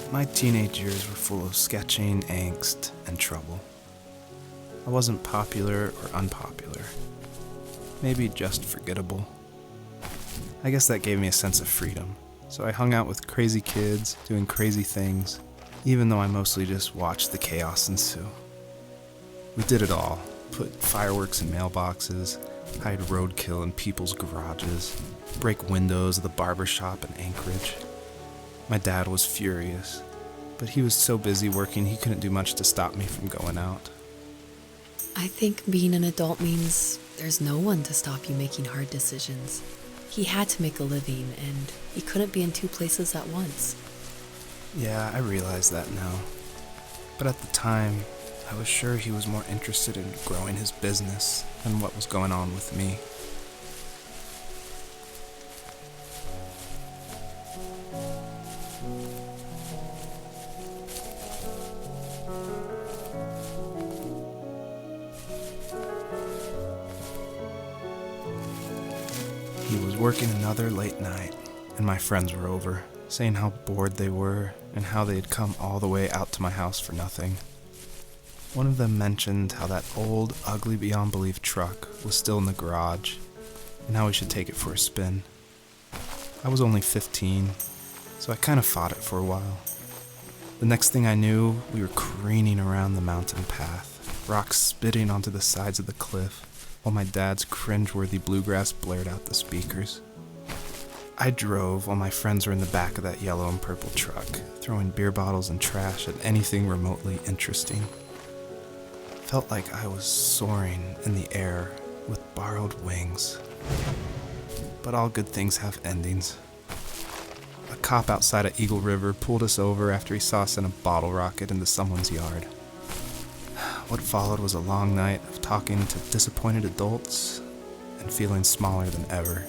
My teenage years were full of sketching, angst, and trouble. I wasn't popular or unpopular. Maybe just forgettable. I guess that gave me a sense of freedom, so I hung out with crazy kids, doing crazy things, even though I mostly just watched the chaos ensue. We did it all. Put fireworks in mailboxes, hide roadkill in people's garages, break windows of the barber shop in Anchorage. My dad was furious, but he was so busy working he couldn't do much to stop me from going out. I think being an adult means there's no one to stop you making hard decisions. He had to make a living, and he couldn't be in two places at once. Yeah, I realize that now. But at the time, I was sure he was more interested in growing his business than what was going on with me. He was working another late night, and my friends were over, saying how bored they were and how they had come all the way out to my house for nothing. One of them mentioned how that old, ugly beyond belief truck was still in the garage, and how we should take it for a spin. I was only 15, so I kind of fought it for a while. The next thing I knew, we were careening around the mountain path, rocks spitting onto the sides of the cliff, while my dad's cringeworthy bluegrass blared out the speakers. I drove while my friends were in the back of that yellow and purple truck, throwing beer bottles and trash at anything remotely interesting. Felt like I was soaring in the air with borrowed wings. But all good things have endings. A cop outside of Eagle River pulled us over after he saw us in a bottle rocket into someone's yard. What followed was a long night of talking to disappointed adults and feeling smaller than ever.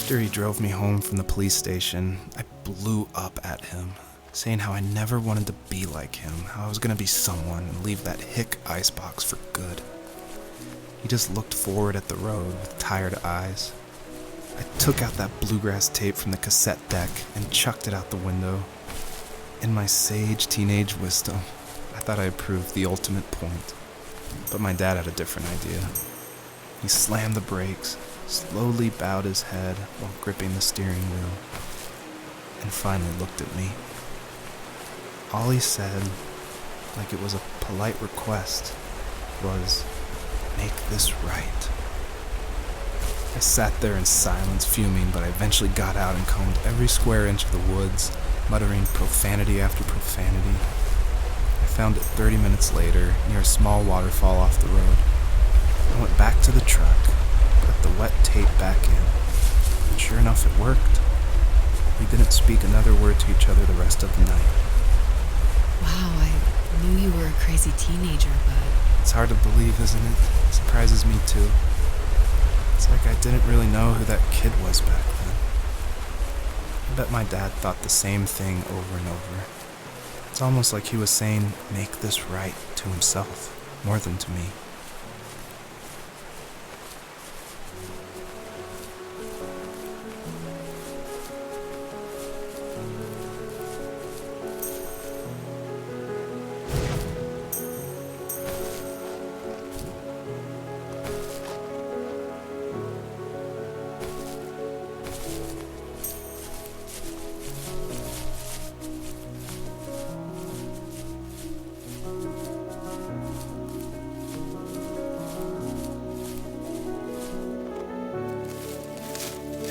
After he drove me home from the police station, I blew up at him, saying how I never wanted to be like him, how I was gonna be someone and leave that hick icebox for good. He just looked forward at the road with tired eyes. I took out that bluegrass tape from the cassette deck and chucked it out the window. In my sage teenage wisdom, I thought I had proved the ultimate point. But my dad had a different idea. He slammed the brakes, slowly bowed his head while gripping the steering wheel, and finally looked at me. All he said, like it was a polite request, was, "Make this right." I sat there in silence, fuming, but I eventually got out and combed every square inch of the woods, muttering profanity after profanity. I found it 30 minutes later, near a small waterfall off the road. I went back to the truck, put the wet tape back in, and sure enough it worked. We didn't speak another word to each other the rest of the night. Wow, I knew you were a crazy teenager, but It's hard to believe, isn't it? It surprises me too. It's like I didn't really know who that kid was back then. I bet my dad thought the same thing over and over. It's almost like he was saying, "Make this right," to himself, more than to me.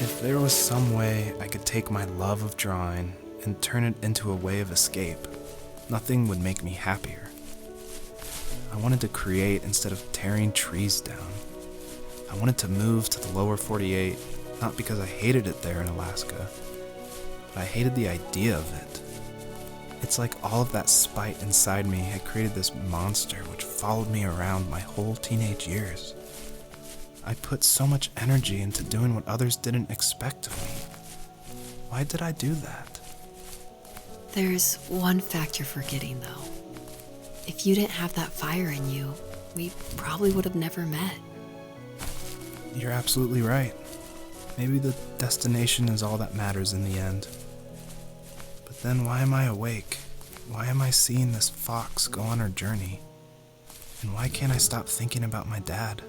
If there was some way I could take my love of drawing and turn it into a way of escape, nothing would make me happier. I wanted to create instead of tearing trees down. I wanted to move to the lower 48, not because I hated it there in Alaska, but I hated the idea of it. It's like all of that spite inside me had created this monster which followed me around my whole teenage years. I put so much energy into doing what others didn't expect of me. Why did I do that? there's one fact you're forgetting, though. If you didn't have that fire in you, we probably would have never met. You're absolutely right. Maybe the destination is all that matters in the end. But then why am I awake? Why am I seeing this fox go on her journey? And why can't I stop thinking about my dad?